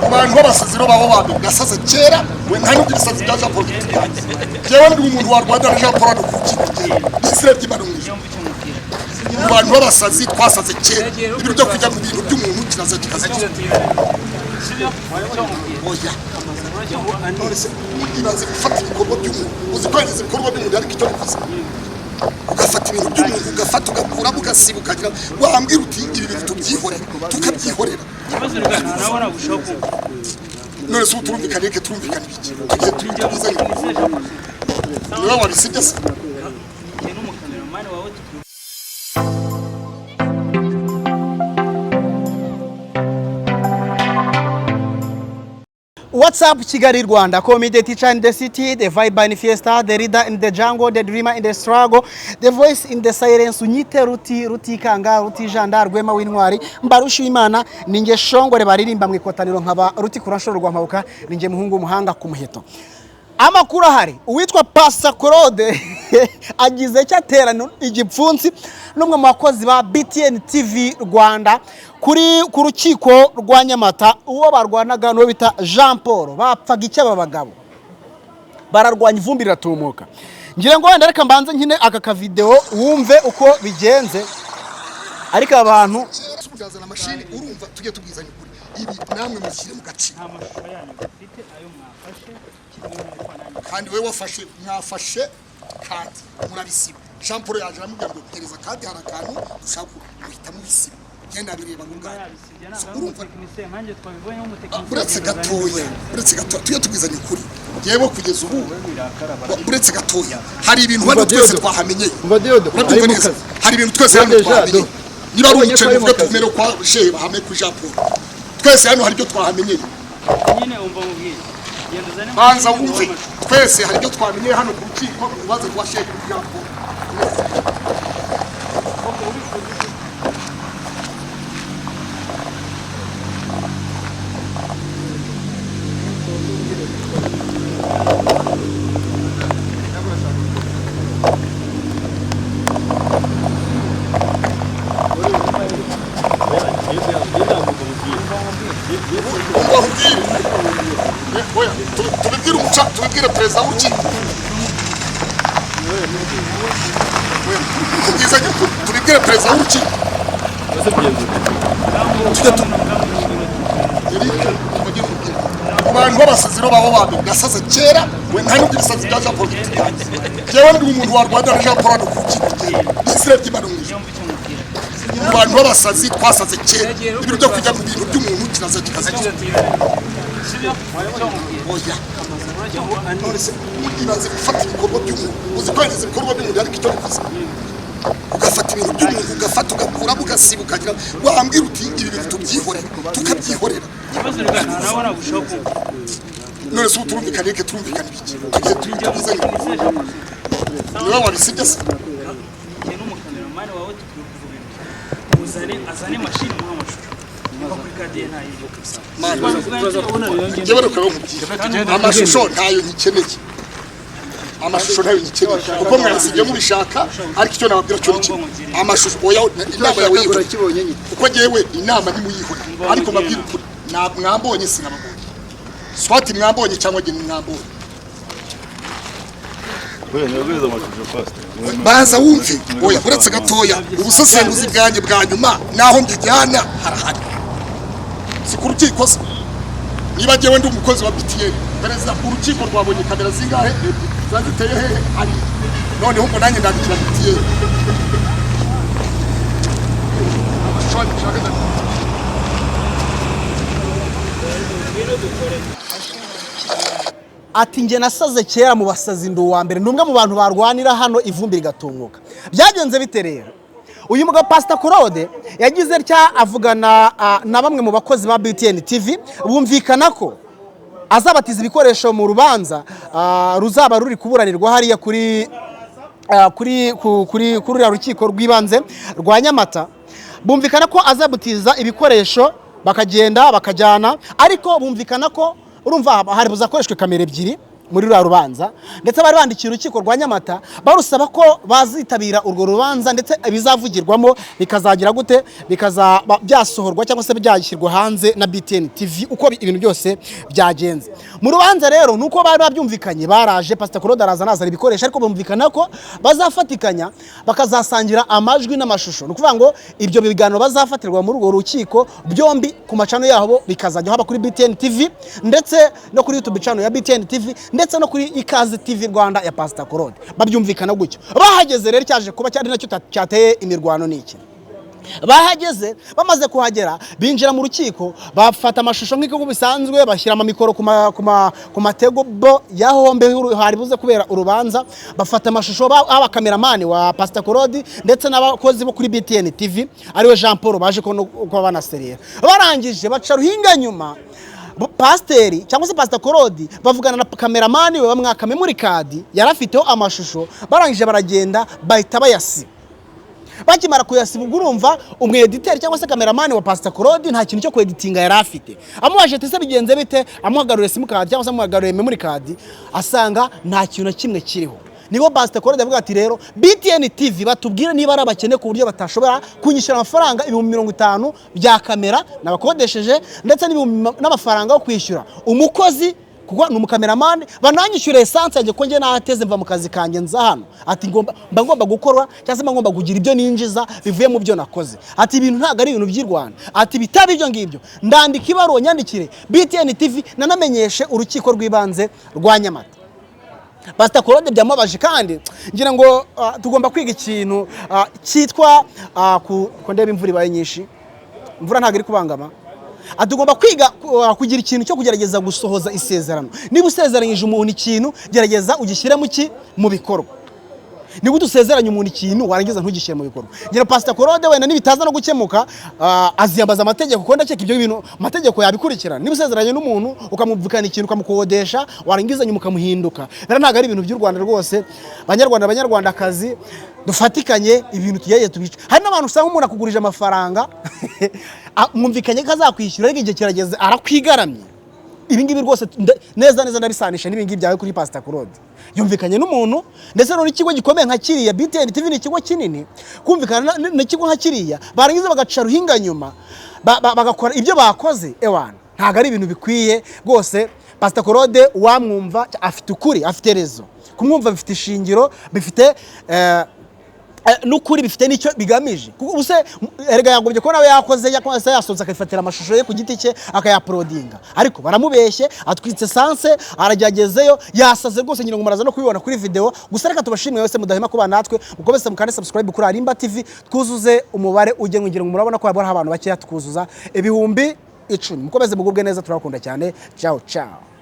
abantu b'abasazi rero babo babe gasaza kera we nta n'ubwo ibisazi bya Jean Paul jewe ndi umuntu wa Rwanda Jean Paul n'ukukije Israel by'Imarungi abantu b'abasazi twasaze kera ibintu byo kujya mu bintu by'umuntu kiraza kikaza oya ibanze gufata ibikorwa by'umuntu uzi kwangeza ibikorwa by'umuntu ariko icyo bivuze ugafata ibintu by'umuntu ugafata ugakuramo ugasiba ukagira wambwira uti ibi bintu tubyihorera tukabyihorera none se uturumvikane reke turumvikane biki tugiye turumvikane niba wabisibye se What's up, Kigali, Rwanda? Call me the teacher in the city, the vibe manifesta, the reader in the jungle, the dreamer in the struggle, the voice in the silence. Unyite ruti kanga, ruti janda, rwema w'intwari. Mbarusha Imana, ninge shongore baririmba mu ikotaniro nkaba ruti kuranshoro rwa mpabuka, ninge muhungu muhanga ku muheto. Amakuru ahari, uwitwa Pastor Claude agize cyaterano igipfunsi n'umwe mu bakozi ba BTN TV Rwanda ku rukiko rwa Nyamata uwo barwanaga no bita Jean Paul bapfaga icyo abagabo bararwanya ivumbi riratumuka. Ngire ngo wenda reka mbanze nkine aka video wumve uko bigenze ariko abantu subjazana mashini urumva tujye tubwizanya ukuri ibi namwe mushyire mu gaciro kandi we wafashe mwafashe kandi murabisiba Jean Paul yaje aramubwira ngo gereza kandi harakantu ushaka guhita mubisiba genda bireba ngungana urumva uretse gatoya tujye tubwizanya ukuri yewe kugeza ubu uretse gatoya hari ibintu hano twese twahamenye hari ibintu twese hano twahamenye niba ari umuceri uvuga tumero kwa shehe bahame ku Jean Paul twese hano hari byo twahamenye nyine umva mubwiye banza wumve twese hari byo twamenye hano ku rukiko ubaze kwa shehe Jean Paul tubibwire perezida w'urukiko tubibwire perezida w'urukiko abantu b'abasazi rero babo babe gasaza kera we nta n'ubwo ibisazi bya Jean Paul jewe ndi umuntu wa Rwanda Jean Paul n'ukukije Israel by'Imarungi abantu b'abasazi twasaze kera ibintu byo kujya mu bintu by'umuntu kiraza kikaza oya ibanze gufata ibikorwa by'umuntu uzi kwangeza ibikorwa by'umuntu ariko icyo bivuze ugafata ibintu by'umuntu ugafata ugakuramo ugasiba ukagira wambwira uti ibi bintu tubyihorera tukabyihorera none se uturumvikane reke turumvikane biki tugiye turumvikane niba wabisibye se azane mashini mu mashusho kuri kadiye ntayo amashusho ntayo nyikeneye amashusho ntayo nyikeneye kuko mwasibye mubishaka ariko icyo nababwira cyo iki amashusho oya inama yawe yikibonye kuko jewe inama nimuyihora ariko mbabwira ukuri mwambonye sinababonye swati mwambonye cyangwa je mwambonye baza wumve oya uretse gatoya ubusesenguzi bwanjye bwa nyuma naho mbijyana harahari si ku rukiko se niba jewe ndi umukozi wa BTN perezida urukiko rwabonye kamera zingahe zaziteye hehe ari noneho ngo nanjye ndabikira BTN ati nge nasaze kera mu basazi ndo wa mbere numwe mu bantu barwanira hano ivumbi rigatumuka. Byagenze bite rero? Uyu mugabo Pastor Claude yagize rya avugana na bamwe mu bakozi ba BTN TV bumvikana ko azabatiza ibikoresho mu rubanza ruzaba ruri kuburanirwa hariya kuri rukiko rw'ibanze rwa Nyamata. Bumvikana ko azabutiza ibikoresho bakagenda bakajyana, ariko bumvikana ko urumva hari buzakoreshwe kamera ebyiri muri rwa rubanza ndetse bari bandikiye urukiko rwa Nyamata barusaba ko bazitabira urwo rubanza ndetse bizavugirwamo bikazagira gute bikazaba byasohorwa cyangwa se byashyirwa hanze na BTN TV uko ibintu byose byagenze. Mu rubanza rero nuko bari babyumvikanye baraje Pastor Claude araza nazana ibikoresho ariko bumvikana ko bazafatikanya bakazasangira amajwi n'amashusho. Nukuvuga ngo ibyo biganiro bazafatirwa muri urwo rukiko byombi ku macano yabo bikazajya haba kuri BTN TV ndetse no kuri YouTube channel ya BTN TV ndetse no kuri Ikaze TV Rwanda ya Pastor Claude. Babyumvikana gutyo. Bahageze rero cyaje kuba cyari nacyo cyateye imirwano niki. Bahageze bamaze kuhagera binjira mu rukiko bafata amashusho nk'uko bisanzwe bashyira ama mikoro ku matego bo yahombe hari buze kubera urubanza bafata amashusho aba cameraman wa Pastor Claude ndetse n'abakozi bo kuri BTN TV ariwe Jean Paul baje ko banaserera barangije baca ruhinga nyuma Pasteri cyangwa se Pastor Claude bavugana na cameraman we bamwaka memory card yarafiteho amashusho barangije baragenda bahita bayasi bakimara kuyasiba urumva umwediteur cyangwa se cameraman wa Pastor Claude nta kintu cyo kweditinga yarafite amubaje ati se bigenze bite amuhagarure sim card cyangwa se amuhagarure memory card asanga nta kintu na kimwe kiriho. Nibo Pastor Claude avuga ati rero BTN TV batubwire niba ari abakene ku buryo batashobora kunyishura amafaranga 50 bya kamera nabakodesheje ndetse n'amafaranga yo kwishyura umukozi kuko n'umukameraman bananyishyura essence yanjye ko nge nateze mva mu kazi kanjye nza hano ati ngomba gukora cyangwa se ngomba kugira ibyo ninjiza bivuye mu byo nakoze ati ibintu ntago ari ibintu by'i Rwanda ati bitabi ibyo ngibyo ndandika ibaruwa nyandikire BTN TV nanamenyeshe urukiko rw'ibanze rwa Nyamata. Pastor Claude byamubaje kandi ngira ngo tugomba kwiga ikintu cyitwa ko ndeba imvura ibaye nyinshi imvura ntago iri kubangama tugomba kwiga kugira ikintu cyo kugerageza gusohoza isezerano. Niba usezeranyije umuntu ikintu gerageza ugishyire mu bikorwa. Niba udusezeranye umuntu ikintu warangiza ntugishyire mu bikorwa. Ngira Pastor Claude wenda nibitaza no gukemuka aziyambaza amategeko ko ndakeka ibyo bintu amategeko yabikurikirana. Niba usezeranye n'umuntu ukamuvukana ikintu ukamukodesha warangiza nyuma ukamuhinduka rero ntago ari ibintu by'u Rwanda rwose. Banyarwandakazi dufatikanye ibintu tugeye tubica. Hari n'abantu usanga umuntu akugurije amafaranga mwumvikanye ko azakwishyura ariko igihe kirageze arakwigaramye. Ibi ngibi rwose neza ndabisanisha n'ibi ngibi byawe kuri Pastor Claude. Yumvikanye n'umuntu ndetse no n'ikigo gikomeye nka kiriya BTN TV ni ikigo kinini kumvikana n'ikigo nka kiriya barangiza bagaca ruhinga nyuma bagakora ibyo bakoze ewana ntago ari ibintu bikwiye rwose. Pastor Claude wamwumva afite ukuri afite rezo kumwumva bifite ishingiro bifite nukuri bifite nicyo bigamije kuko ubuse erega yagobye ko nawe yakoze yasoza akafatira amashusho ye ku giti cye akayaprodinga ariko baramubeshye atwitse sanse arajyagezeyo yasaze rwose nyine ngo muraza no kubibona kuri video. Gusa reka tubashimwe wese mudahema kuba natwe mukomeze mukane subscribe kuri Arimba TV twuzuze umubare ujye ngira ngo murabona ko abantu bakeya twuzuza 10,000 mukomeze mugubwe neza turakunda cyane. Ciao ciao.